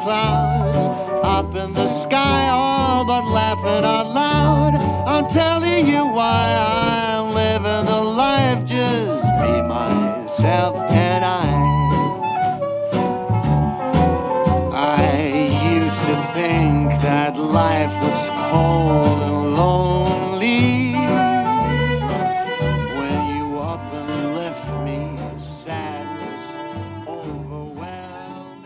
clouds, up in the sky, all but laughing out loud. I'm telling you why I'm living the life, just me, myself, and I used to think that life was cold and lonely when you up and left me, sadness overwhelmed.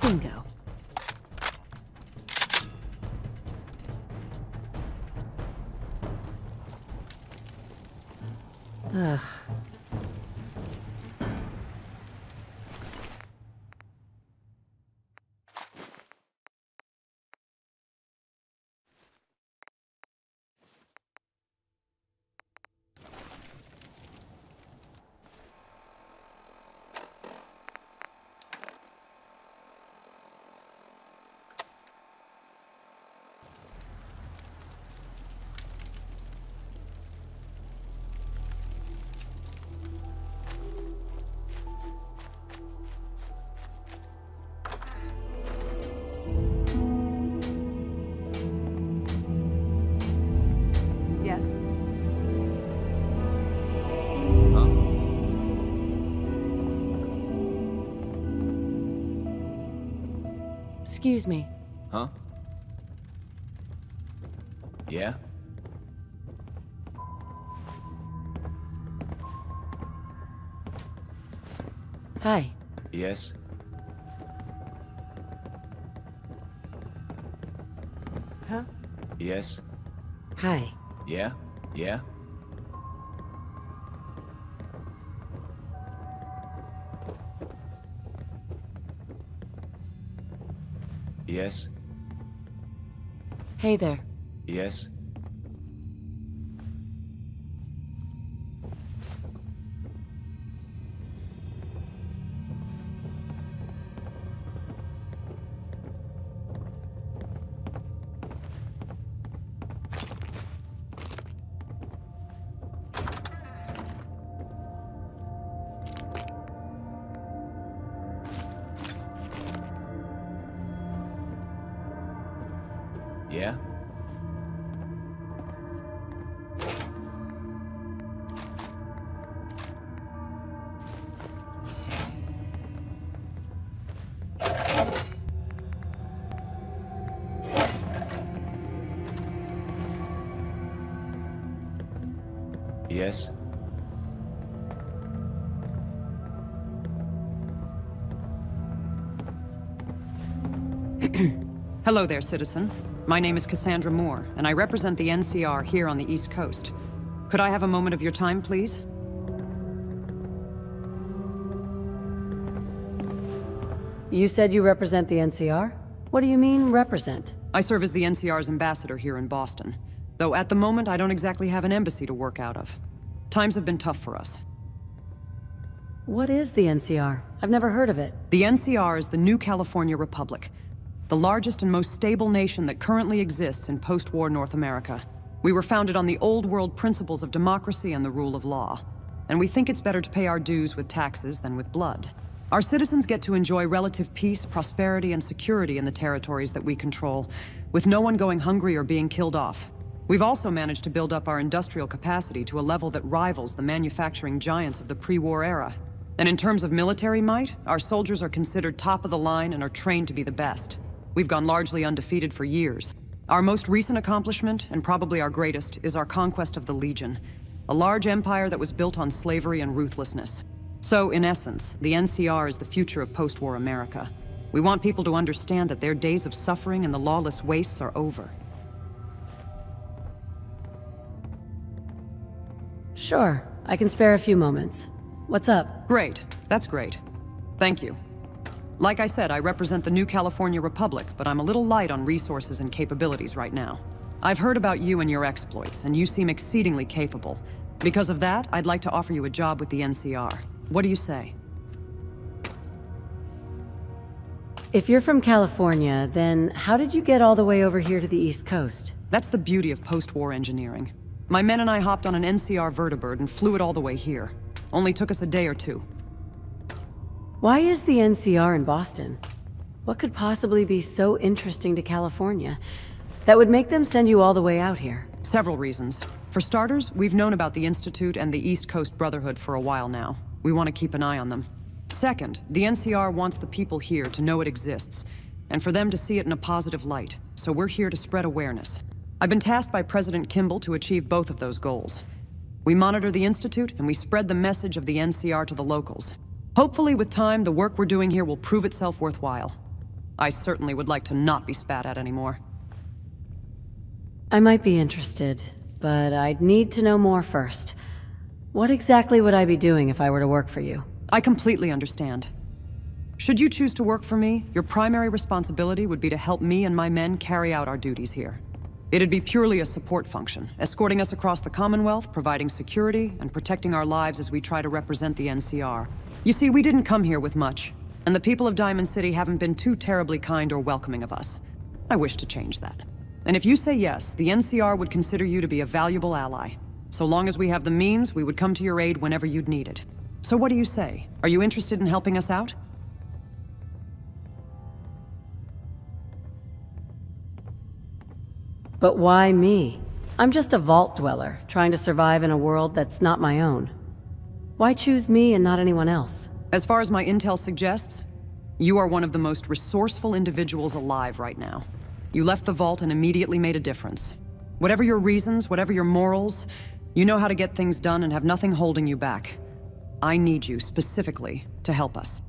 Bingo. Ugh. Yes. Huh? Excuse me. Huh? Yeah? Hi. Yes? Huh? Yes? Hi. Yeah? Yeah? Yes? Hey there. Yes? Yeah? Yes? Hello there, citizen. My name is Cassandra Moore, and I represent the NCR here on the East Coast. Could I have a moment of your time, please? You said you represent the NCR? What do you mean, represent? I serve as the NCR's ambassador here in Boston. Though at the moment, I don't exactly have an embassy to work out of. Times have been tough for us. What is the NCR? I've never heard of it. The NCR is the New California Republic, the largest and most stable nation that currently exists in post-war North America. We were founded on the old world principles of democracy and the rule of law, and we think it's better to pay our dues with taxes than with blood. Our citizens get to enjoy relative peace, prosperity, and security in the territories that we control, with no one going hungry or being killed off. We've also managed to build up our industrial capacity to a level that rivals the manufacturing giants of the pre-war era. And in terms of military might, our soldiers are considered top of the line and are trained to be the best. We've gone largely undefeated for years. Our most recent accomplishment, and probably our greatest, is our conquest of the Legion, a large empire that was built on slavery and ruthlessness. So, in essence, the NCR is the future of post-war America. We want people to understand that their days of suffering and the lawless wastes are over. Sure, I can spare a few moments. What's up? Great. That's great. Thank you. Like I said, I represent the New California Republic, but I'm a little light on resources and capabilities right now. I've heard about you and your exploits, and you seem exceedingly capable. Because of that, I'd like to offer you a job with the NCR. What do you say? If you're from California, then how did you get all the way over here to the East Coast? That's the beauty of post-war engineering. My men and I hopped on an NCR vertibird and flew it all the way here. Only took us a day or two. Why is the NCR in Boston? What could possibly be so interesting to California that would make them send you all the way out here? Several reasons. For starters, we've known about the Institute and the East Coast Brotherhood for a while now. We want to keep an eye on them. Second, the NCR wants the people here to know it exists, and for them to see it in a positive light, so we're here to spread awareness. I've been tasked by President Kimball to achieve both of those goals. We monitor the Institute, and we spread the message of the NCR to the locals. Hopefully, with time, the work we're doing here will prove itself worthwhile. I certainly would like to not be spat at anymore. I might be interested, but I'd need to know more first. What exactly would I be doing if I were to work for you? I completely understand. Should you choose to work for me, your primary responsibility would be to help me and my men carry out our duties here. It'd be purely a support function, escorting us across the Commonwealth, providing security, and protecting our lives as we try to represent the NCR. You see, we didn't come here with much, and the people of Diamond City haven't been too terribly kind or welcoming of us. I wish to change that. And if you say yes, the NCR would consider you to be a valuable ally. So long as we have the means, we would come to your aid whenever you'd need it. So what do you say? Are you interested in helping us out? But why me? I'm just a vault dweller, trying to survive in a world that's not my own. Why choose me and not anyone else? As far as my intel suggests, you are one of the most resourceful individuals alive right now. You left the vault and immediately made a difference. Whatever your reasons, whatever your morals, you know how to get things done and have nothing holding you back. I need you, specifically, to help us.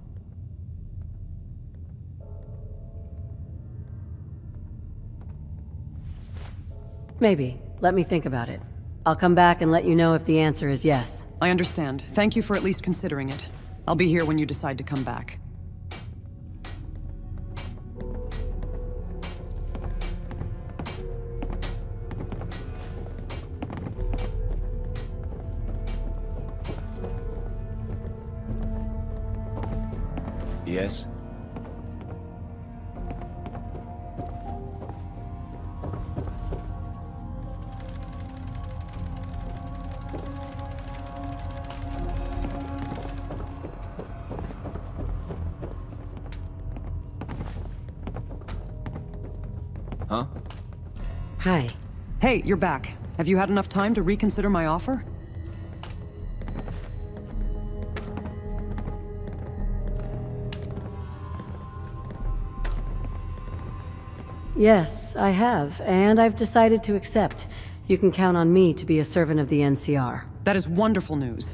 Maybe. Let me think about it. I'll come back and let you know if the answer is yes. I understand. Thank you for at least considering it. I'll be here when you decide to come back. Yes? Huh? Hi. Hey, you're back. Have you had enough time to reconsider my offer? Yes, I have, and I've decided to accept. You can count on me to be a servant of the NCR. That is wonderful news.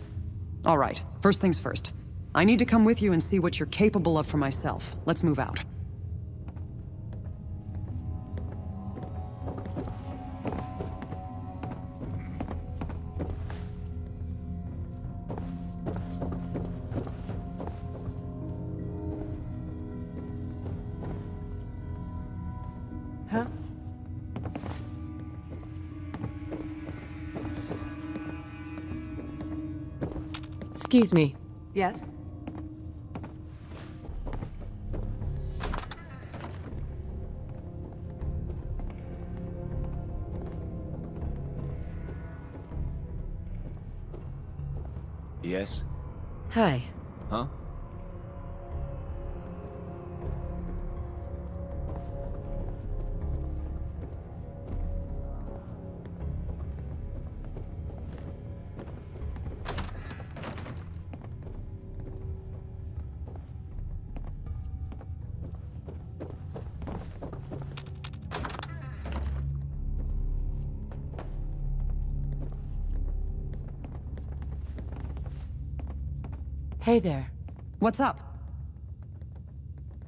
All right, first things first. I need to come with you and see what you're capable of for myself. Let's move out. Huh? Excuse me. Yes? Yes? Hi. Huh? Hey there. What's up?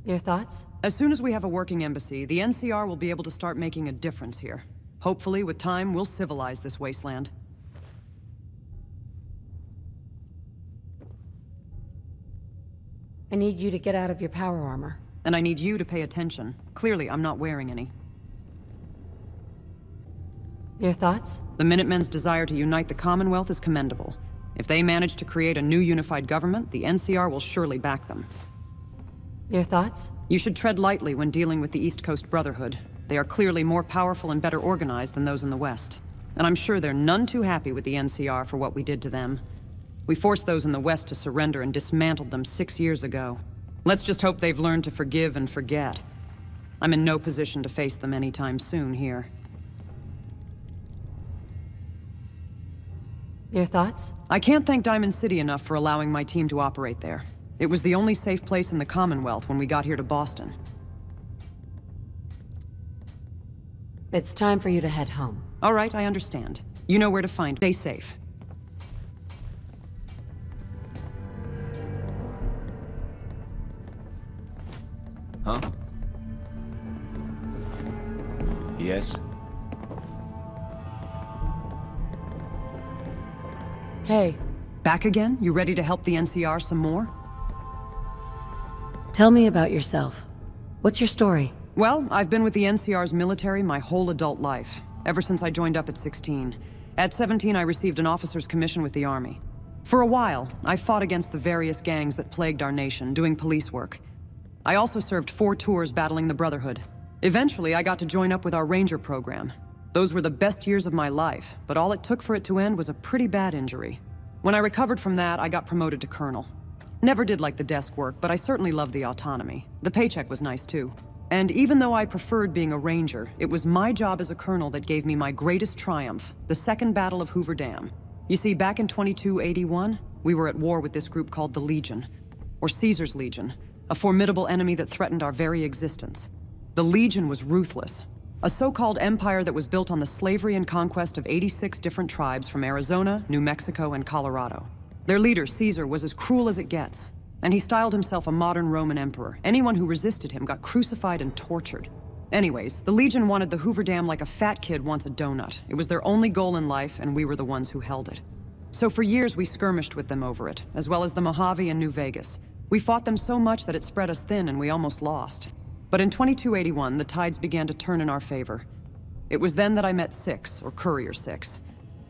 Your thoughts? As soon as we have a working embassy, the NCR will be able to start making a difference here. Hopefully, with time, we'll civilize this wasteland. I need you to get out of your power armor. And I need you to pay attention. Clearly, I'm not wearing any. Your thoughts? The Minutemen's desire to unite the Commonwealth is commendable. If they manage to create a new unified government, the NCR will surely back them. Your thoughts? You should tread lightly when dealing with the East Coast Brotherhood. They are clearly more powerful and better organized than those in the West. And I'm sure they're none too happy with the NCR for what we did to them. We forced those in the West to surrender and dismantled them 6 years ago. Let's just hope they've learned to forgive and forget. I'm in no position to face them anytime soon here. Your thoughts? I can't thank Diamond City enough for allowing my team to operate there. It was the only safe place in the Commonwealth when we got here to Boston. It's time for you to head home. All right, I understand. You know where to find me. Stay safe. Huh? Yes? Hey, Back again? You ready to help the NCR some more? tell me about yourself. What's your story? Well, I've been with the NCR's military my whole adult life, ever since I joined up at 16. At 17, I received an officer's commission with the Army. For a while, I fought against the various gangs that plagued our nation, doing police work. I also served 4 tours battling the Brotherhood. Eventually, I got to join up with our Ranger program. Those were the best years of my life, but all it took for it to end was a pretty bad injury. When I recovered from that, I got promoted to Colonel. Never did like the desk work, but I certainly loved the autonomy. The paycheck was nice too. And even though I preferred being a Ranger, it was my job as a Colonel that gave me my greatest triumph, the Second Battle of Hoover Dam. You see, back in 2281, we were at war with this group called the Legion, or Caesar's Legion, a formidable enemy that threatened our very existence. The Legion was ruthless, a so-called empire that was built on the slavery and conquest of 86 different tribes from Arizona, New Mexico, and Colorado. Their leader, Caesar, was as cruel as it gets, and he styled himself a modern Roman emperor. Anyone who resisted him got crucified and tortured. Anyways, the Legion wanted the Hoover Dam like a fat kid wants a donut. It was their only goal in life, and we were the ones who held it. So for years we skirmished with them over it, as well as the Mojave and New Vegas. We fought them so much that it spread us thin and we almost lost. But in 2281, the tides began to turn in our favor. It was then that I met Six, or Courier Six.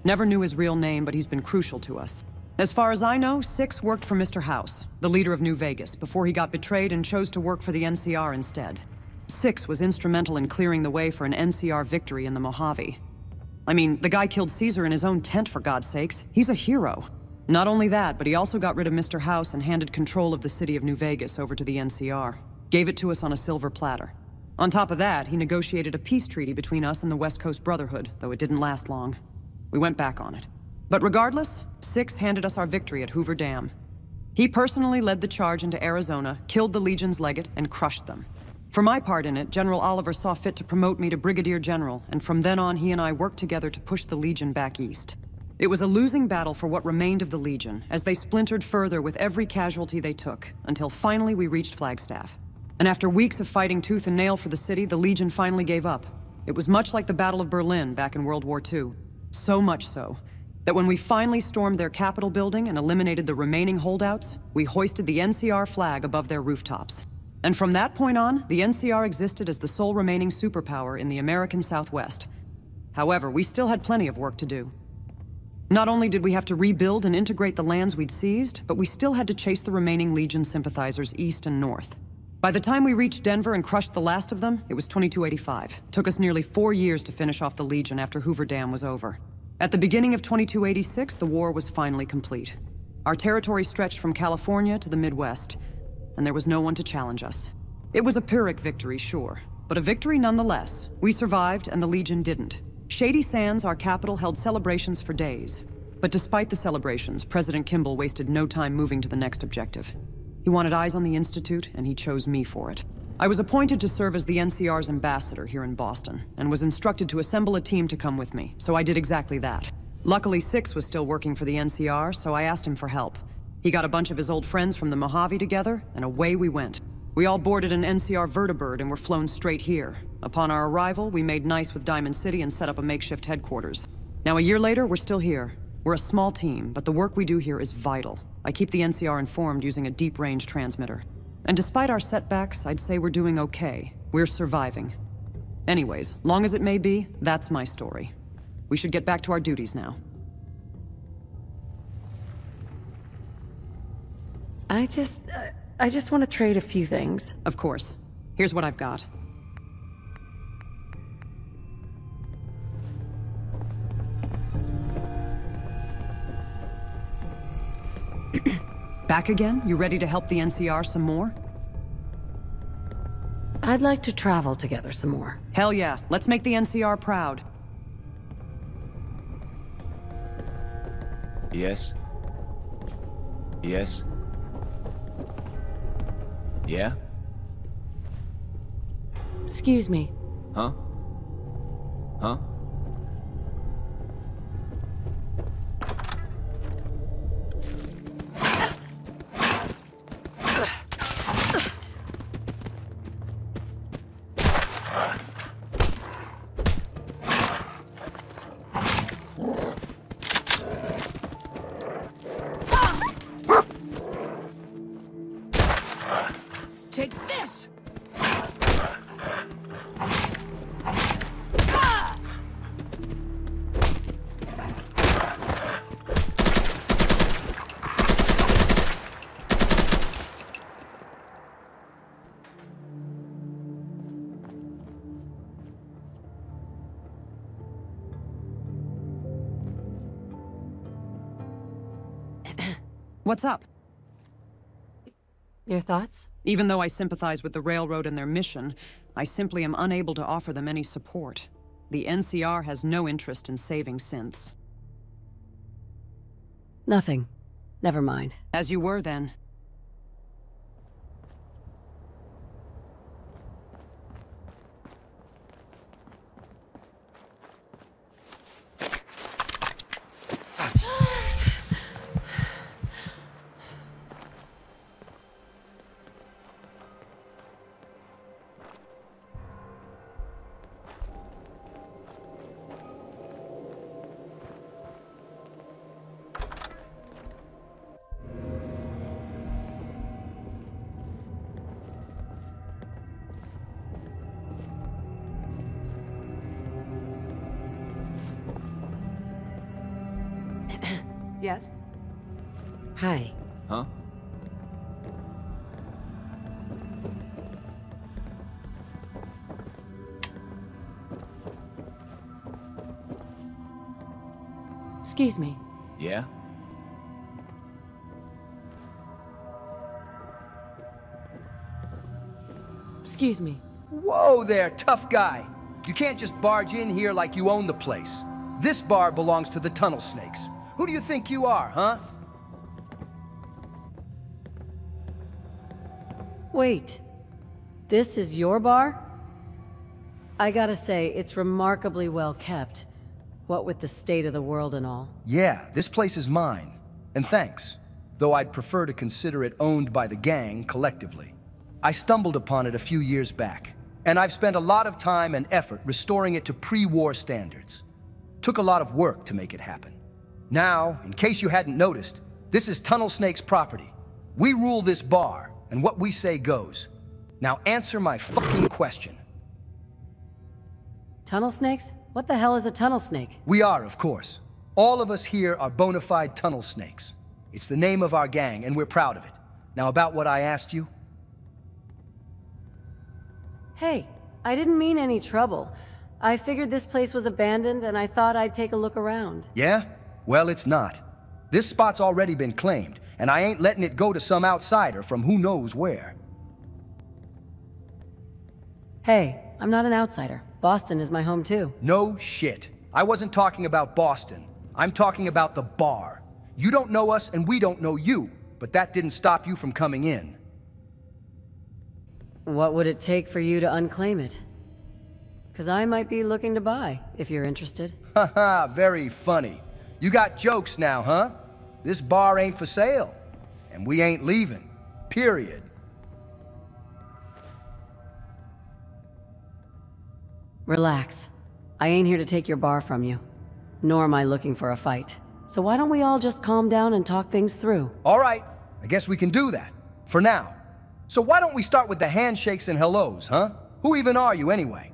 Never knew his real name, but he's been crucial to us. As far as I know, Six worked for Mr. House, the leader of New Vegas, before he got betrayed and chose to work for the NCR instead. Six was instrumental in clearing the way for an NCR victory in the Mojave. I mean, the guy killed Caesar in his own tent, for God's sakes. He's a hero. Not only that, but he also got rid of Mr. House and handed control of the city of New Vegas over to the NCR. Gave it to us on a silver platter. On top of that, he negotiated a peace treaty between us and the West Coast Brotherhood, though it didn't last long. We went back on it. But regardless, Six handed us our victory at Hoover Dam. He personally led the charge into Arizona, killed the Legion's legate, and crushed them. For my part in it, General Oliver saw fit to promote me to Brigadier General, and from then on he and I worked together to push the Legion back east. It was a losing battle for what remained of the Legion, as they splintered further with every casualty they took, until finally we reached Flagstaff. And after weeks of fighting tooth and nail for the city, the Legion finally gave up. It was much like the Battle of Berlin back in World War II. So much so, that when we finally stormed their Capitol building and eliminated the remaining holdouts, we hoisted the NCR flag above their rooftops. And from that point on, the NCR existed as the sole remaining superpower in the American Southwest. However, we still had plenty of work to do. Not only did we have to rebuild and integrate the lands we'd seized, but we still had to chase the remaining Legion sympathizers east and north. By the time we reached Denver and crushed the last of them, it was 2285. It took us nearly 4 years to finish off the Legion after Hoover Dam was over. At the beginning of 2286, the war was finally complete. Our territory stretched from California to the Midwest, and there was no one to challenge us. It was a Pyrrhic victory, sure, but a victory nonetheless. We survived, and the Legion didn't. Shady Sands, our capital, held celebrations for days. But despite the celebrations, President Kimball wasted no time moving to the next objective. He wanted eyes on the Institute, and he chose me for it. I was appointed to serve as the NCR's ambassador here in Boston, and was instructed to assemble a team to come with me, so I did exactly that. Luckily, Six was still working for the NCR, so I asked him for help. He got a bunch of his old friends from the Mojave together, and away we went. We all boarded an NCR vertibird and were flown straight here. Upon our arrival, we made nice with Diamond City and set up a makeshift headquarters. Now, a year later, we're still here. We're a small team, but the work we do here is vital. I keep the NCR informed using a deep-range transmitter. And despite our setbacks, I'd say we're doing okay. We're surviving. Anyways, long as it may be, that's my story. We should get back to our duties now. I just want to trade a few things. Of course. Here's what I've got. Back again? You ready to help the NCR some more? I'd like to travel together some more. Hell yeah. Let's make the NCR proud. Yes? Yes? Yeah? Excuse me. Huh? Huh? Take this! What's up? Your thoughts? Even though I sympathize with the Railroad and their mission, I simply am unable to offer them any support. The NCR has no interest in saving synths. Nothing. Never mind. As you were then. Yes? Hi. Huh? Excuse me. Yeah? Excuse me. Whoa there, tough guy. You can't just barge in here like you own the place. This bar belongs to the Tunnel Snakes. Who do you think you are, huh? Wait. This is your bar? I gotta say, it's remarkably well kept. What with the state of the world and all. Yeah, this place is mine. And thanks. Though I'd prefer to consider it owned by the gang collectively. I stumbled upon it a few years back, and I've spent a lot of time and effort restoring it to pre-war standards. Took a lot of work to make it happen. Now, in case you hadn't noticed, this is Tunnel Snake's property. We rule this bar, and what we say goes. Now answer my fucking question. Tunnel snakes? What the hell is a tunnel snake? We are, of course. All of us here are bona fide Tunnel Snakes. It's the name of our gang, and we're proud of it. Now about what I asked you. Hey, I didn't mean any trouble. I figured this place was abandoned, and I thought I'd take a look around. Yeah? Well, it's not. This spot's already been claimed, and I ain't letting it go to some outsider from who knows where. Hey, I'm not an outsider. Boston is my home too. No shit. I wasn't talking about Boston. I'm talking about the bar. You don't know us, and we don't know you, but that didn't stop you from coming in. What would it take for you to unclaim it? 'Cause I might be looking to buy, if you're interested. Haha, very funny. You got jokes now, huh? This bar ain't for sale, and we ain't leaving. Period. Relax. I ain't here to take your bar from you. Nor am I looking for a fight. So why don't we all just calm down and talk things through? All right, I guess we can do that. For now. So why don't we start with the handshakes and hellos, huh? Who even are you anyway?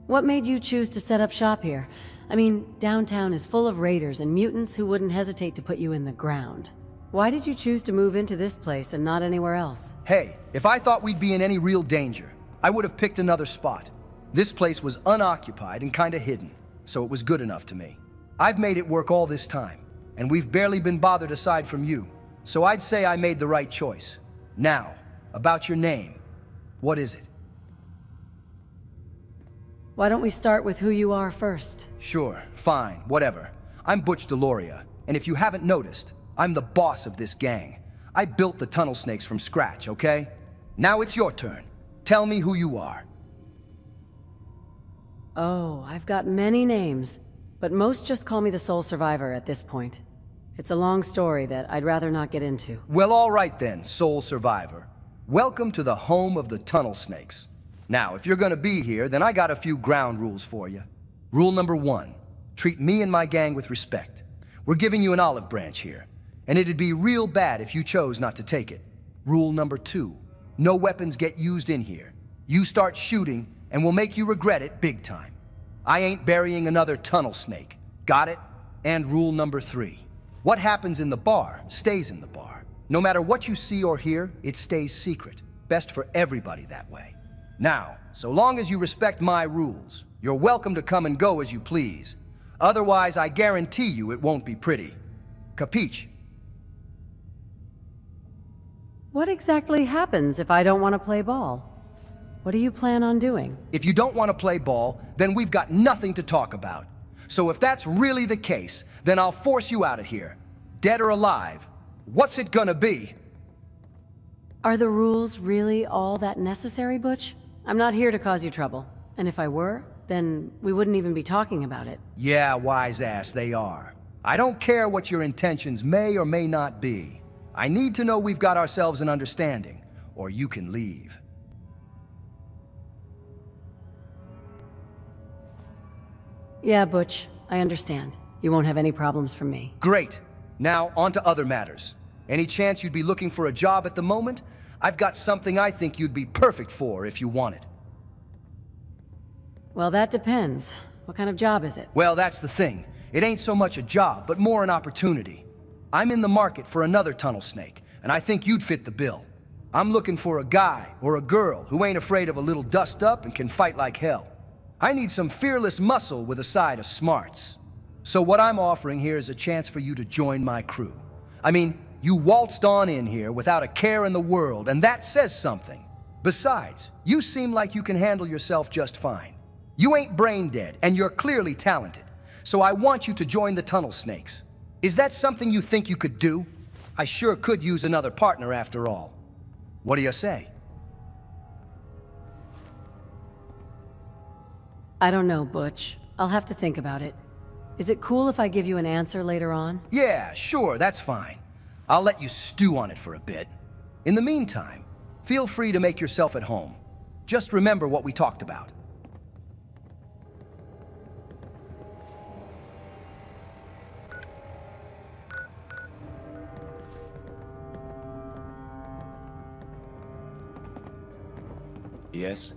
What made you choose to set up shop here? I mean, downtown is full of raiders and mutants who wouldn't hesitate to put you in the ground. Why did you choose to move into this place and not anywhere else? Hey, if I thought we'd be in any real danger, I would have picked another spot. This place was unoccupied and kinda hidden, so it was good enough to me. I've made it work all this time, and we've barely been bothered aside from you, so I'd say I made the right choice. Now, about your name. What is it? Why don't we start with who you are first? Sure, fine, whatever. I'm Butch Deloria, and if you haven't noticed, I'm the boss of this gang. I built the Tunnel Snakes from scratch, okay? Now it's your turn. Tell me who you are. Oh, I've got many names, but most just call me the sole survivor at this point. It's a long story that I'd rather not get into. Well, all right then, Soul Survivor. Welcome to the home of the Tunnel Snakes. Now, if you're gonna be here, then I got a few ground rules for you. Rule number 1, treat me and my gang with respect. We're giving you an olive branch here, and it'd be real bad if you chose not to take it. Rule number 2, no weapons get used in here. You start shooting, and we'll make you regret it big time. I ain't burying another Tunnel Snake. Got it? And rule number 3, what happens in the bar stays in the bar. No matter what you see or hear, it stays secret. Best for everybody that way. Now, so long as you respect my rules, you're welcome to come and go as you please. Otherwise, I guarantee you it won't be pretty. Capiche? What exactly happens if I don't want to play ball? What do you plan on doing? If you don't want to play ball, then we've got nothing to talk about. So if that's really the case, then I'll force you out of here. Dead or alive. What's it gonna be? Are the rules really all that necessary, Butch? I'm not here to cause you trouble. And if I were, then we wouldn't even be talking about it. Yeah, wise ass, they are. I don't care what your intentions may or may not be. I need to know we've got ourselves an understanding, or you can leave. Yeah, Butch, I understand. You won't have any problems from me. Great. Now, on to other matters. Any chance you'd be looking for a job at the moment? I've got something I think you'd be perfect for if you want it. Well, that depends. What kind of job is it? Well, that's the thing. It ain't so much a job, but more an opportunity. I'm in the market for another tunnel snake, and I think you'd fit the bill. I'm looking for a guy or a girl who ain't afraid of a little dust-up and can fight like hell. I need some fearless muscle with a side of smarts. So what I'm offering here is a chance for you to join my crew. I mean, you waltzed on in here without a care in the world, and that says something. Besides, you seem like you can handle yourself just fine. You ain't brain dead, and you're clearly talented. So I want you to join the Tunnel Snakes. Is that something you think you could do? I sure could use another partner after all. What do you say? I don't know, Butch. I'll have to think about it. Is it cool if I give you an answer later on? Yeah, sure, that's fine. I'll let you stew on it for a bit. In the meantime, feel free to make yourself at home. Just remember what we talked about. Yes?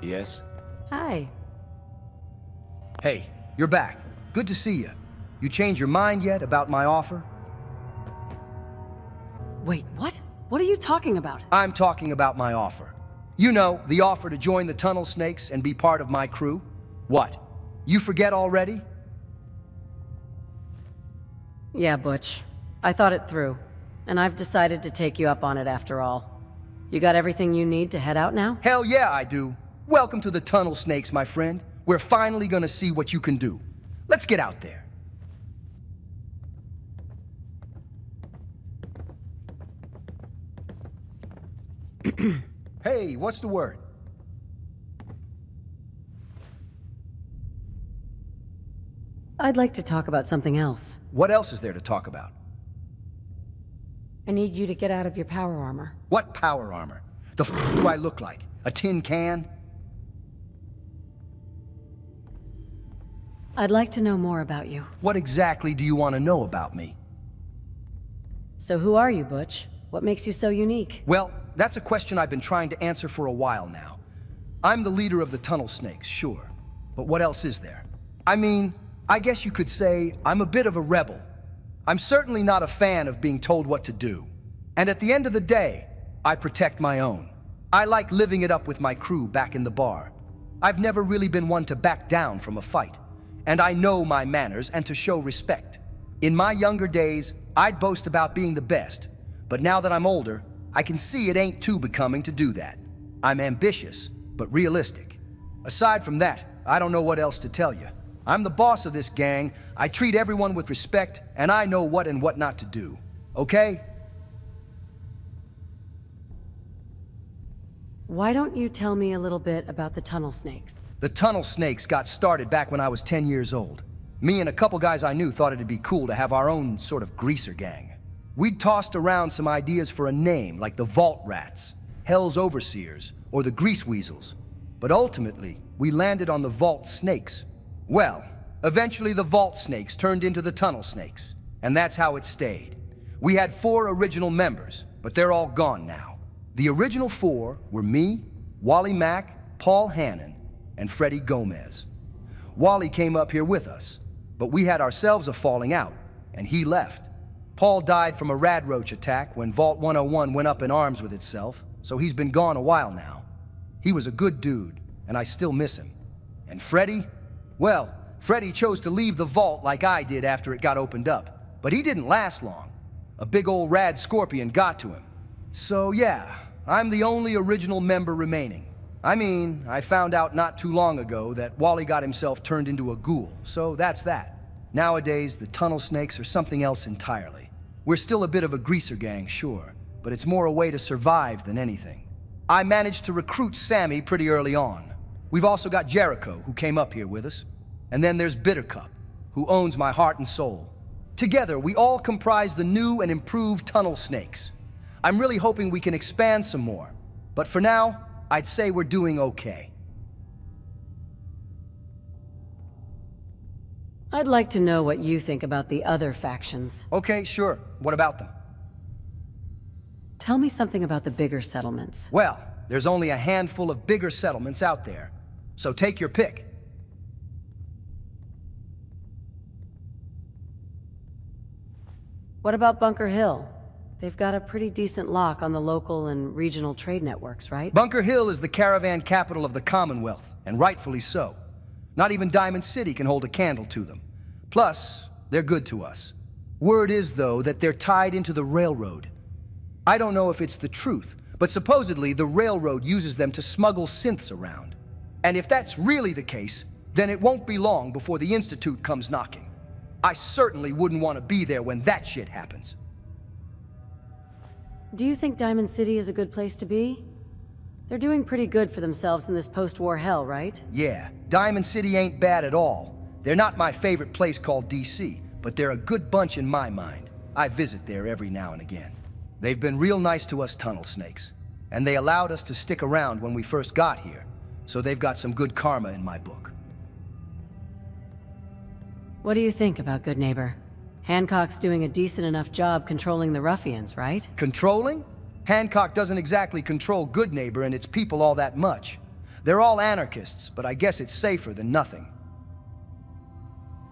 Yes? Hi. Hey, you're back. Good to see you. You changed your mind yet about my offer? Wait, what? What are you talking about? I'm talking about my offer. You know, the offer to join the Tunnel Snakes and be part of my crew. What? You forget already? Yeah, Butch. I thought it through, and I've decided to take you up on it after all. You got everything you need to head out now? Hell yeah, I do. Welcome to the Tunnel Snakes, my friend. We're finally gonna see what you can do. Let's get out there. Hey, what's the word? I'd like to talk about something else. What else is there to talk about? I need you to get out of your power armor. What power armor? The f do I look like? A tin can? I'd like to know more about you. What exactly do you want to know about me? So who are you, Butch? What makes you so unique? Well, that's a question I've been trying to answer for a while now. I'm the leader of the Tunnel Snakes, sure. But what else is there? I mean, I guess you could say I'm a bit of a rebel. I'm certainly not a fan of being told what to do. And at the end of the day, I protect my own. I like living it up with my crew back in the bar. I've never really been one to back down from a fight. And I know my manners and to show respect. In my younger days, I'd boast about being the best. But now that I'm older, I can see it ain't too becoming to do that. I'm ambitious, but realistic. Aside from that, I don't know what else to tell you. I'm the boss of this gang, I treat everyone with respect, and I know what and what not to do. Okay? Why don't you tell me a little bit about the Tunnel Snakes? The Tunnel Snakes got started back when I was 10 years old. Me and a couple guys I knew thought it'd be cool to have our own sort of greaser gang. We'd tossed around some ideas for a name like the Vault Rats, Hell's Overseers, or the Grease Weasels. But ultimately, we landed on the Vault Snakes. Well, eventually the Vault Snakes turned into the Tunnel Snakes, and that's how it stayed. We had 4 original members, but they're all gone now. The original 4 were me, Wally Mack, Paul Hannon, and Freddie Gomez. Wally came up here with us, but we had ourselves a falling out, and he left. Paul died from a radroach attack when Vault 101 went up in arms with itself, so he's been gone a while now. He was a good dude, and I still miss him. And Freddie? Well, Freddie chose to leave the vault like I did after it got opened up, but he didn't last long. A big old rad scorpion got to him. So yeah, I'm the only original member remaining. I mean, I found out not too long ago that Wally got himself turned into a ghoul, so that's that. Nowadays, the tunnel snakes are something else entirely. We're still a bit of a greaser gang, sure, but it's more a way to survive than anything. I managed to recruit Sammy pretty early on. We've also got Jericho, who came up here with us. And then there's Bittercup, who owns my heart and soul. Together, we all comprise the new and improved tunnel snakes. I'm really hoping we can expand some more, but for now, I'd say we're doing okay. I'd like to know what you think about the other factions. Okay, sure. What about them? Tell me something about the bigger settlements. Well, there's only a handful of bigger settlements out there, so take your pick. What about Bunker Hill? They've got a pretty decent lock on the local and regional trade networks, right? Bunker Hill is the caravan capital of the Commonwealth, and rightfully so. Not even Diamond City can hold a candle to them. Plus, they're good to us. Word is, though, that they're tied into the railroad. I don't know if it's the truth, but supposedly the railroad uses them to smuggle synths around. And if that's really the case, then it won't be long before the Institute comes knocking. I certainly wouldn't want to be there when that shit happens. Do you think Diamond City is a good place to be? They're doing pretty good for themselves in this post-war hell, right? Yeah, Diamond City ain't bad at all. They're not my favorite place called DC, but they're a good bunch in my mind. I visit there every now and again. They've been real nice to us tunnel snakes, and they allowed us to stick around when we first got here, so they've got some good karma in my book. What do you think about Good Neighbor? Hancock's doing a decent enough job controlling the ruffians, right? Controlling? Hancock doesn't exactly control Good Neighbor and its people all that much. They're all anarchists, but I guess it's safer than nothing.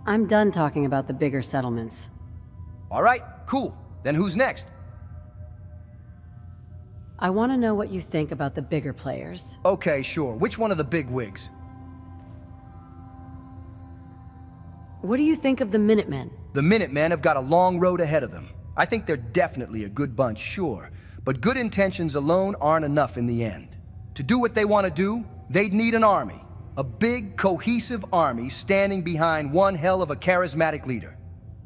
I'm done talking about the bigger settlements. All right, cool. Then who's next? I want to know what you think about the bigger players. Okay, sure. Which one of the big wigs? What do you think of the Minutemen? The Minutemen have got a long road ahead of them. I think they're definitely a good bunch, sure. But good intentions alone aren't enough in the end. To do what they want to do, they'd need an army. A big, cohesive army standing behind one hell of a charismatic leader.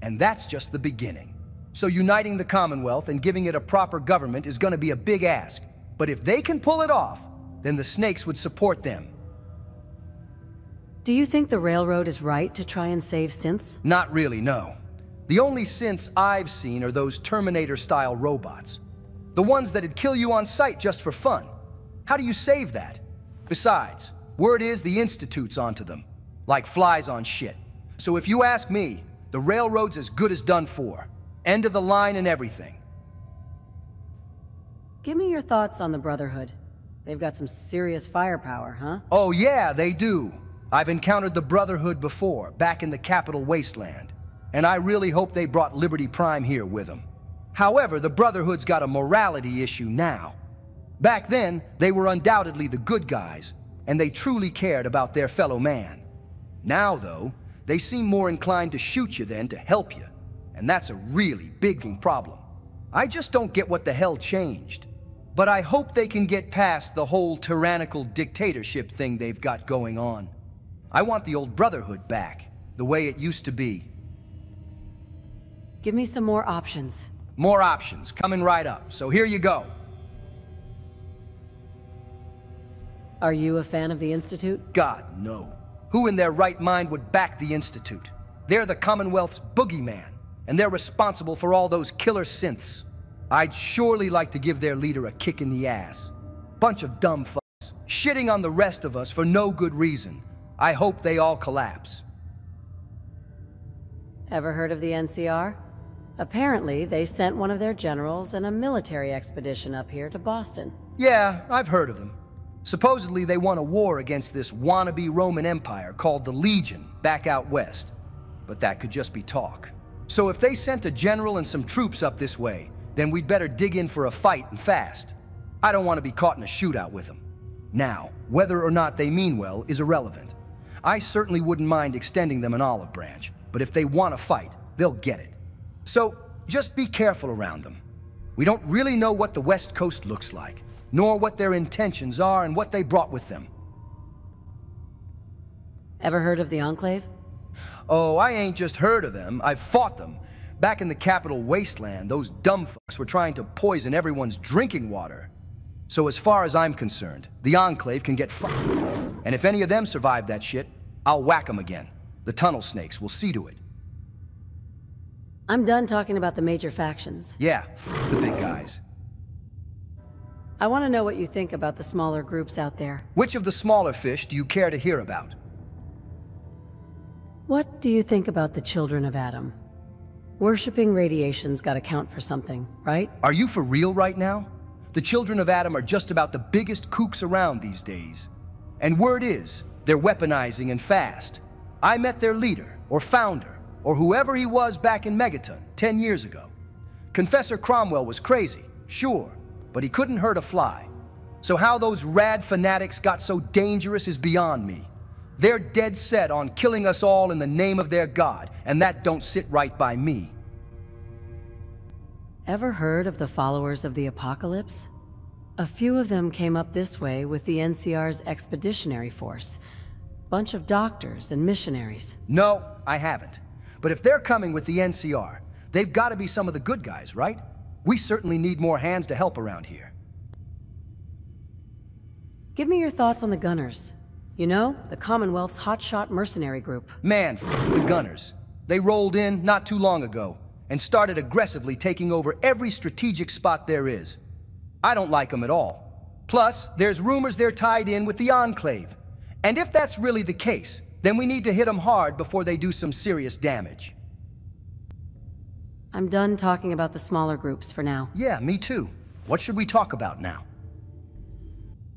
And that's just the beginning. So uniting the Commonwealth and giving it a proper government is going to be a big ask. But if they can pull it off, then the Snakes would support them. Do you think the railroad is right to try and save synths? Not really, no. The only synths I've seen are those Terminator-style robots. The ones that'd kill you on sight just for fun. How do you save that? Besides, word is the Institute's onto them. Like flies on shit. So if you ask me, the railroad's as good as done for. End of the line and everything. Give me your thoughts on the Brotherhood. They've got some serious firepower, huh? Oh yeah, they do. I've encountered the Brotherhood before, back in the Capital Wasteland. And I really hope they brought Liberty Prime here with them. However, the Brotherhood's got a morality issue now. Back then, they were undoubtedly the good guys, and they truly cared about their fellow man. Now, though, they seem more inclined to shoot you than to help you. And that's a really big problem. I just don't get what the hell changed. But I hope they can get past the whole tyrannical dictatorship thing they've got going on. I want the old Brotherhood back, the way it used to be. Give me some more options. More options, coming right up, so here you go. Are you a fan of the Institute? God, no. Who in their right mind would back the Institute? They're the Commonwealth's boogeyman, and they're responsible for all those killer synths. I'd surely like to give their leader a kick in the ass. Bunch of dumb fucks, shitting on the rest of us for no good reason. I hope they all collapse. Ever heard of the NCR? Apparently, they sent one of their generals and a military expedition up here to Boston. Yeah, I've heard of them. Supposedly they won a war against this wannabe Roman Empire called the Legion back out west. But that could just be talk. So if they sent a general and some troops up this way, then we'd better dig in for a fight and fast. I don't want to be caught in a shootout with them. Now, whether or not they mean well is irrelevant. I certainly wouldn't mind extending them an olive branch, but if they want to fight, they'll get it. So, just be careful around them. We don't really know what the West Coast looks like, nor what their intentions are and what they brought with them. Ever heard of the Enclave? Oh, I ain't just heard of them, I've fought them. Back in the capital wasteland, those dumb fucks were trying to poison everyone's drinking water. So as far as I'm concerned, the Enclave can get fucked. And if any of them survive that shit, I'll whack them again. The tunnel snakes will see to it. I'm done talking about the major factions. Yeah, fuck the big guys. I want to know what you think about the smaller groups out there. Which of the smaller fish do you care to hear about? What do you think about the children of Adam? Worshipping radiation's gotta count for something, right? Are you for real right now? The children of Adam are just about the biggest kooks around these days. And word is, they're weaponizing and fast. I met their leader, or founder, or whoever he was back in Megaton 10 years ago. Confessor Cromwell was crazy, sure, but he couldn't hurt a fly. So how those rad fanatics got so dangerous is beyond me. They're dead set on killing us all in the name of their god, and that don't sit right by me. Ever heard of the followers of the apocalypse? A few of them came up this way with the NCR's expeditionary force. Bunch of doctors and missionaries. No, I haven't. But if they're coming with the NCR, they've got to be some of the good guys, right? We certainly need more hands to help around here. Give me your thoughts on the Gunners. You know, the Commonwealth's hotshot mercenary group. Man, f the Gunners. They rolled in not too long ago and started aggressively taking over every strategic spot there is. I don't like them at all. Plus, there's rumors they're tied in with the Enclave. And if that's really the case, then we need to hit them hard before they do some serious damage. I'm done talking about the smaller groups for now. Yeah, me too. What should we talk about now?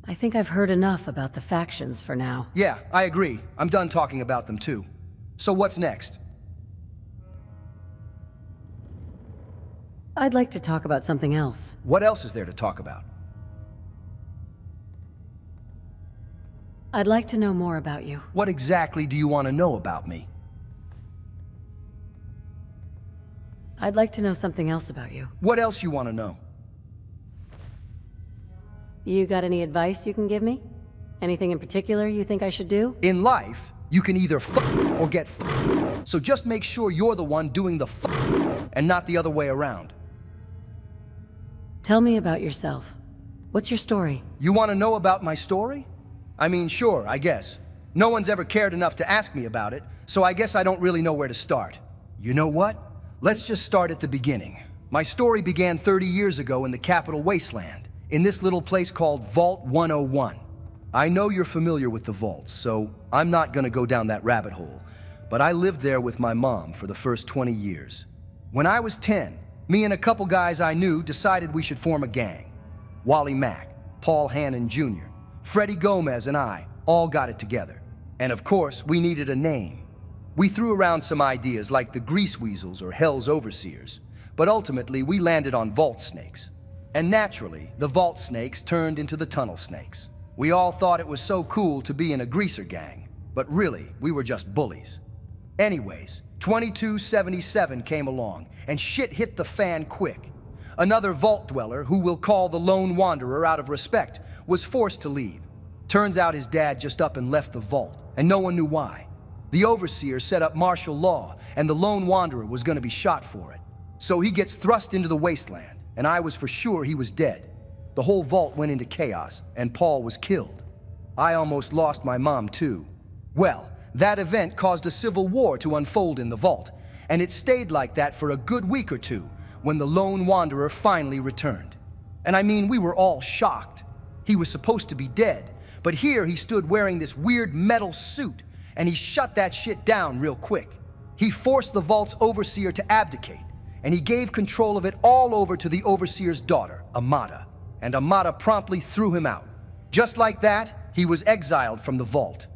I think I've heard enough about the factions for now. Yeah, I agree. I'm done talking about them too. So what's next? I'd like to talk about something else. What else is there to talk about? I'd like to know more about you. What exactly do you want to know about me? I'd like to know something else about you. What else you want to know? You got any advice you can give me? Anything in particular you think I should do? In life, you can either fuck or get fucked. So just make sure you're the one doing the fuck and not the other way around. Tell me about yourself. What's your story? You want to know about my story? I mean, sure, I guess. No one's ever cared enough to ask me about it, so I guess I don't really know where to start. You know what? Let's just start at the beginning. My story began 30 years ago in the capital wasteland, in this little place called Vault 101. I know you're familiar with the vaults, so I'm not gonna go down that rabbit hole, but I lived there with my mom for the first 20 years. When I was 10, me and a couple guys I knew decided we should form a gang. Wally Mack, Paul Hannon Jr., Freddie Gomez and I all got it together. And of course, we needed a name. We threw around some ideas like the Grease Weasels or Hell's Overseers, but ultimately we landed on Vault Snakes. And naturally, the Vault Snakes turned into the Tunnel Snakes. We all thought it was so cool to be in a greaser gang, but really, we were just bullies. Anyways, 2277 came along, and shit hit the fan quick. Another vault dweller, who we'll call the Lone Wanderer out of respect, was forced to leave. Turns out his dad just up and left the vault, and no one knew why. The Overseer set up martial law, and the Lone Wanderer was gonna be shot for it. So he gets thrust into the wasteland, and I was for sure he was dead. The whole vault went into chaos, and Paul was killed. I almost lost my mom too. Well, that event caused a civil war to unfold in the vault, and it stayed like that for a good week or two when the Lone Wanderer finally returned. And I mean, we were all shocked. He was supposed to be dead, but here he stood wearing this weird metal suit, and he shut that shit down real quick. He forced the vault's Overseer to abdicate, and he gave control of it all over to the Overseer's daughter, Amata. And Amata promptly threw him out. Just like that, he was exiled from the vault.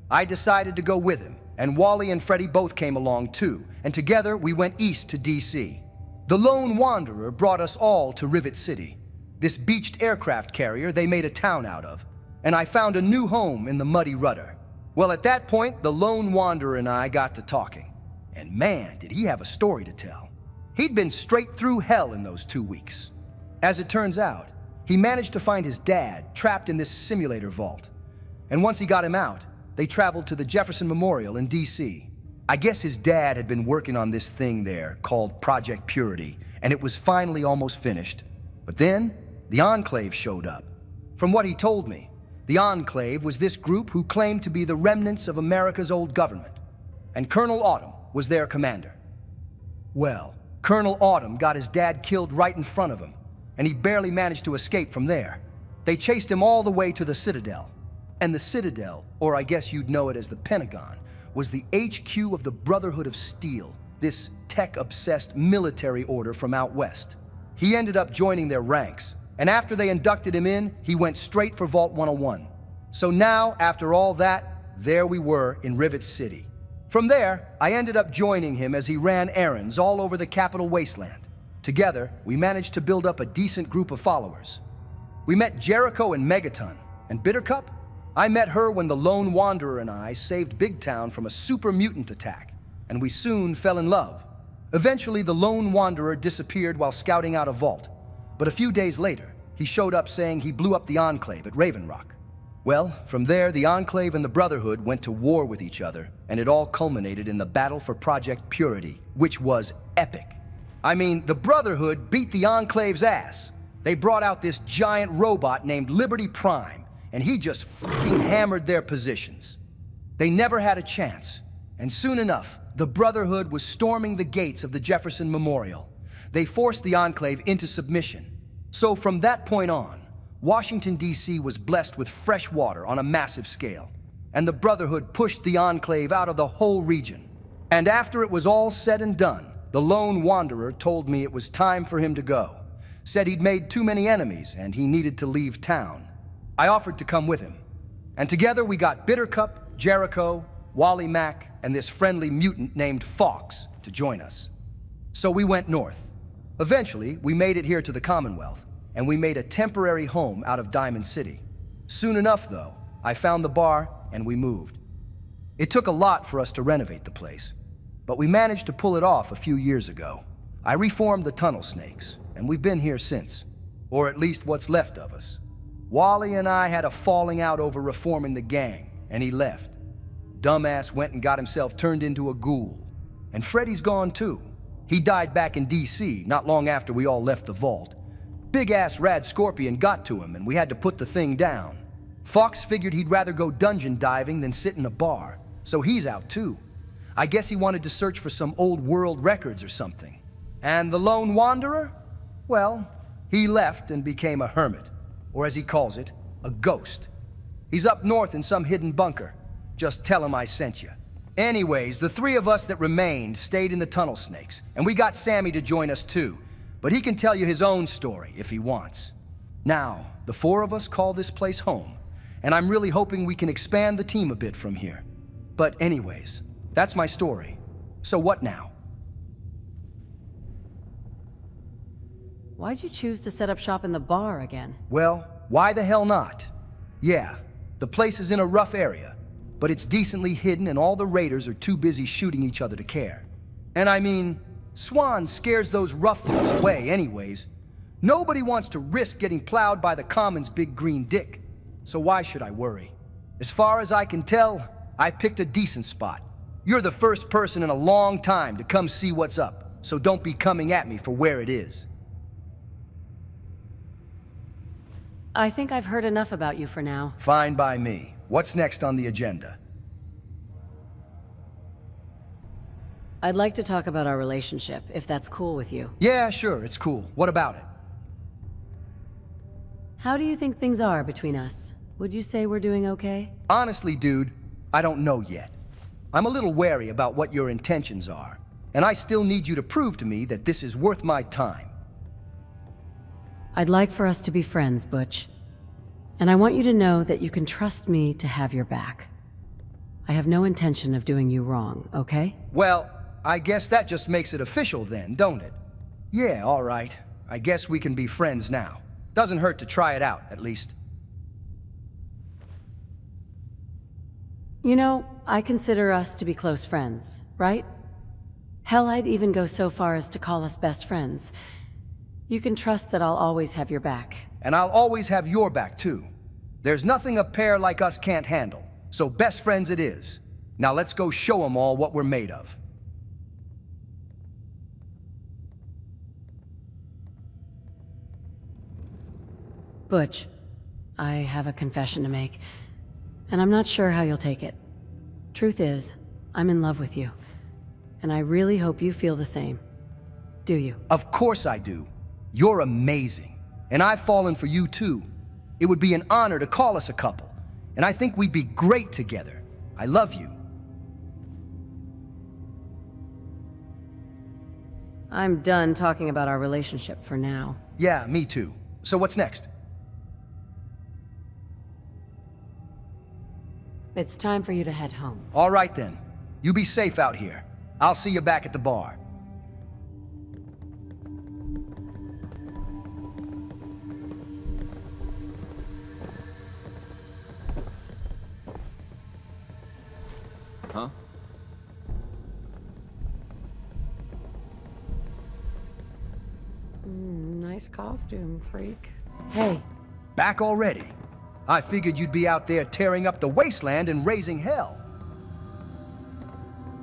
I decided to go with him, and Wally and Freddie both came along too, and together we went east to DC. The Lone Wanderer brought us all to Rivet City, this beached aircraft carrier they made a town out of, and I found a new home in the Muddy Rudder. Well, at that point, the Lone Wanderer and I got to talking, and man, did he have a story to tell. He'd been straight through hell in those 2 weeks. As it turns out, he managed to find his dad trapped in this simulator vault, and once he got him out, they traveled to the Jefferson Memorial in DC. I guess his dad had been working on this thing there called Project Purity, and it was finally almost finished. But then, the Enclave showed up. From what he told me, the Enclave was this group who claimed to be the remnants of America's old government, and Colonel Autumn was their commander. Well, Colonel Autumn got his dad killed right in front of him, and he barely managed to escape from there. They chased him all the way to the Citadel. And the Citadel, or I guess you'd know it as the Pentagon, was the HQ of the Brotherhood of Steel, this tech-obsessed military order from out west. He ended up joining their ranks, and after they inducted him in, he went straight for Vault 101. So now, after all that, there we were in Rivet City. From there, I ended up joining him as he ran errands all over the capital wasteland. Together, we managed to build up a decent group of followers. We met Jericho and Megaton, and Bittercup? I met her when the Lone Wanderer and I saved Big Town from a super mutant attack, and we soon fell in love. Eventually, the Lone Wanderer disappeared while scouting out a vault, but a few days later, he showed up saying he blew up the Enclave at Raven Rock. Well, from there, the Enclave and the Brotherhood went to war with each other, and it all culminated in the battle for Project Purity, which was epic. I mean, the Brotherhood beat the Enclave's ass. They brought out this giant robot named Liberty Prime, and he just fucking hammered their positions. They never had a chance, and soon enough, the Brotherhood was storming the gates of the Jefferson Memorial. They forced the Enclave into submission. So from that point on, Washington, D.C. was blessed with fresh water on a massive scale, and the Brotherhood pushed the Enclave out of the whole region. And after it was all said and done, the Lone Wanderer told me it was time for him to go. Said he'd made too many enemies and he needed to leave town. I offered to come with him, and together we got Bittercup, Jericho, Wally Mack, and this friendly mutant named Fox to join us. So we went north. Eventually, we made it here to the Commonwealth, and we made a temporary home out of Diamond City. Soon enough, though, I found the bar and we moved. It took a lot for us to renovate the place, but we managed to pull it off a few years ago. I reformed the Tunnel Snakes, and we've been here since, or at least what's left of us. Wally and I had a falling out over reforming the gang, and he left. Dumbass went and got himself turned into a ghoul. And Freddy's gone too. He died back in D.C. not long after we all left the vault. Big-ass Rad Scorpion got to him, and we had to put the thing down. Fox figured he'd rather go dungeon diving than sit in a bar, so he's out too. I guess he wanted to search for some old world records or something. And the Lone Wanderer? Well, he left and became a hermit. Or as he calls it, a ghost. He's up north in some hidden bunker. Just tell him I sent you. Anyways, the three of us that remained stayed in the Tunnel Snakes, and we got Sammy to join us too. But he can tell you his own story if he wants. Now, the four of us call this place home, and I'm really hoping we can expand the team a bit from here. But anyways, that's my story. So what now? Why'd you choose to set up shop in the bar again? Well, why the hell not? Yeah, the place is in a rough area, but it's decently hidden and all the raiders are too busy shooting each other to care. And I mean, Swan scares those rough folks away anyways. Nobody wants to risk getting plowed by the Common's big green dick, so why should I worry? As far as I can tell, I picked a decent spot. You're the first person in a long time to come see what's up, so don't be coming at me for where it is. I think I've heard enough about you for now. Fine by me. What's next on the agenda? I'd like to talk about our relationship, if that's cool with you. Yeah, sure, it's cool. What about it? How do you think things are between us? Would you say we're doing okay? Honestly, dude, I don't know yet. I'm a little wary about what your intentions are, and I still need you to prove to me that this is worth my time. I'd like for us to be friends, Butch. And I want you to know that you can trust me to have your back. I have no intention of doing you wrong, okay? Well, I guess that just makes it official then, don't it? Yeah, all right. I guess we can be friends now. Doesn't hurt to try it out, at least. You know, I consider us to be close friends, right? Hell, I'd even go so far as to call us best friends. You can trust that I'll always have your back. And I'll always have your back, too. There's nothing a pair like us can't handle, so best friends it is. Now let's go show them all what we're made of. Butch, I have a confession to make, and I'm not sure how you'll take it. Truth is, I'm in love with you, and I really hope you feel the same. Do you? Of course I do. You're amazing, and I've fallen for you too. It would be an honor to call us a couple, and I think we'd be great together. I love you. I'm done talking about our relationship for now. Yeah, me too. So what's next? It's time for you to head home. All right then. You be safe out here. I'll see you back at the bar. Huh? Nice costume, freak. Hey. Back already? I figured you'd be out there tearing up the wasteland and raising hell.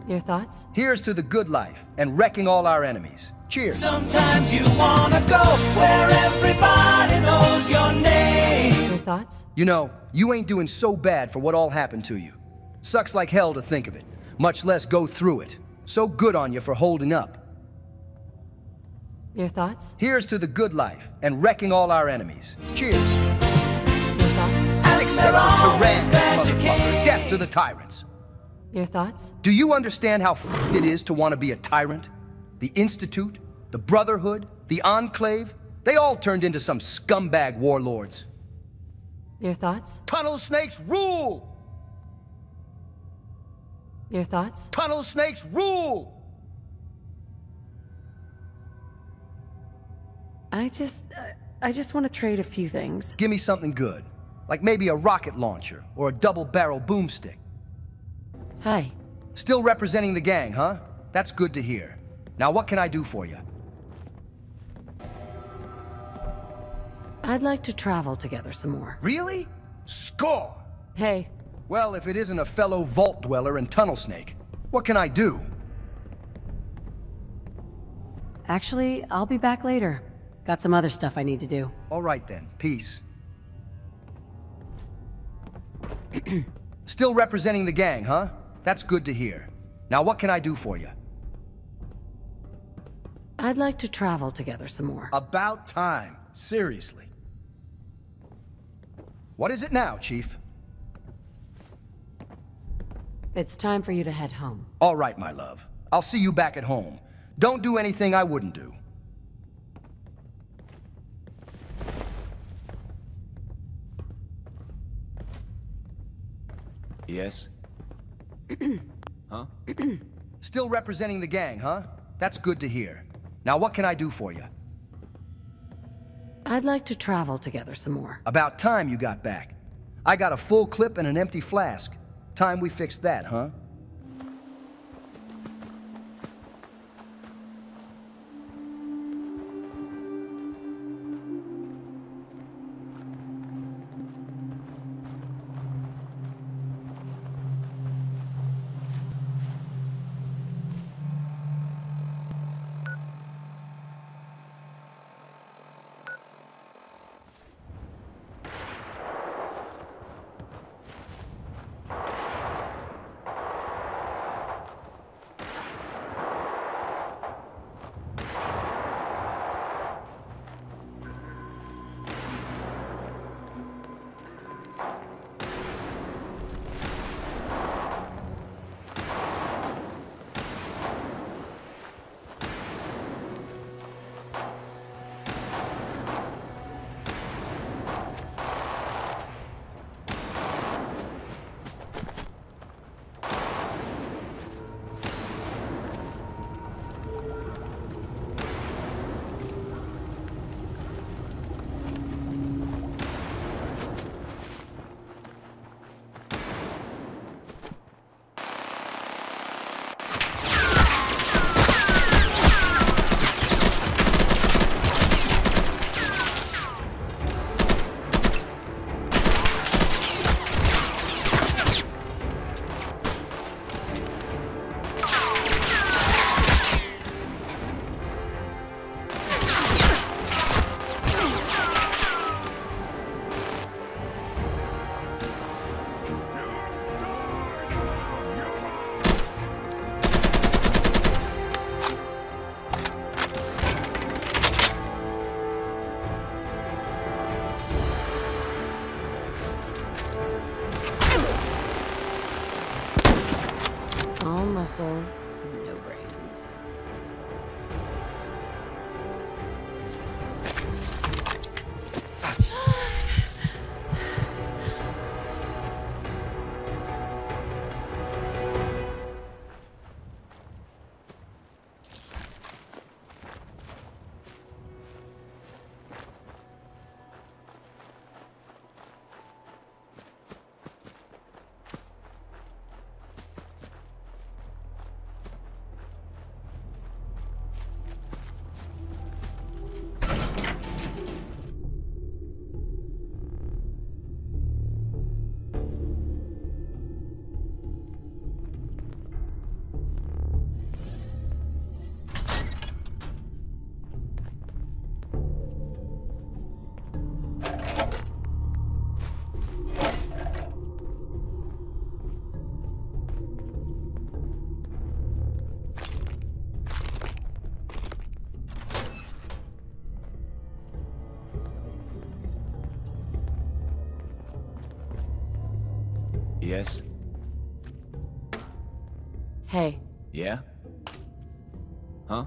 Your thoughts? Here's to the good life and wrecking all our enemies. Cheers. Sometimes you wanna go where everybody knows your name. Your thoughts? You know, you ain't doing so bad for what all happened to you. Sucks like hell to think of it, much less go through it. So good on you for holding up. Your thoughts? Here's to the good life and wrecking all our enemies. Cheers. Your thoughts? 6-7 tyranns, motherfucker. Death to the tyrants. Your thoughts? Do you understand how f***ed it is to want to be a tyrant? The Institute, the Brotherhood, the Enclave, they all turned into some scumbag warlords. Your thoughts? Tunnel snakes rule! Your thoughts? Tunnel snakes rule! I just want to trade a few things. Give me something good, like maybe a rocket launcher or a double-barrel boomstick. Hi. Still representing the gang, huh? That's good to hear. Now what can I do for you? I'd like to travel together some more. Really? Score! Hey. Well, if it isn't a fellow vault dweller and tunnel snake, what can I do? Actually, I'll be back later. Got some other stuff I need to do. All right then, peace. Still representing the gang, huh? That's good to hear. Now what can I do for you? I'd like to travel together some more. About time. Seriously. What is it now, Chief? It's time for you to head home. All right, my love. I'll see you back at home. Don't do anything I wouldn't do. Yes? Huh? Still representing the gang, huh? That's good to hear. Now what can I do for you? I'd like to travel together some more. About time you got back. I got a full clip and an empty flask. Time we fixed that, huh? muscle, no brains. Yes? Hey, Yeah? Huh?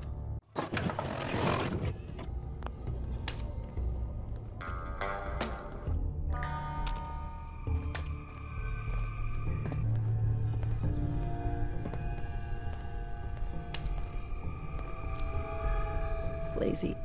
lazy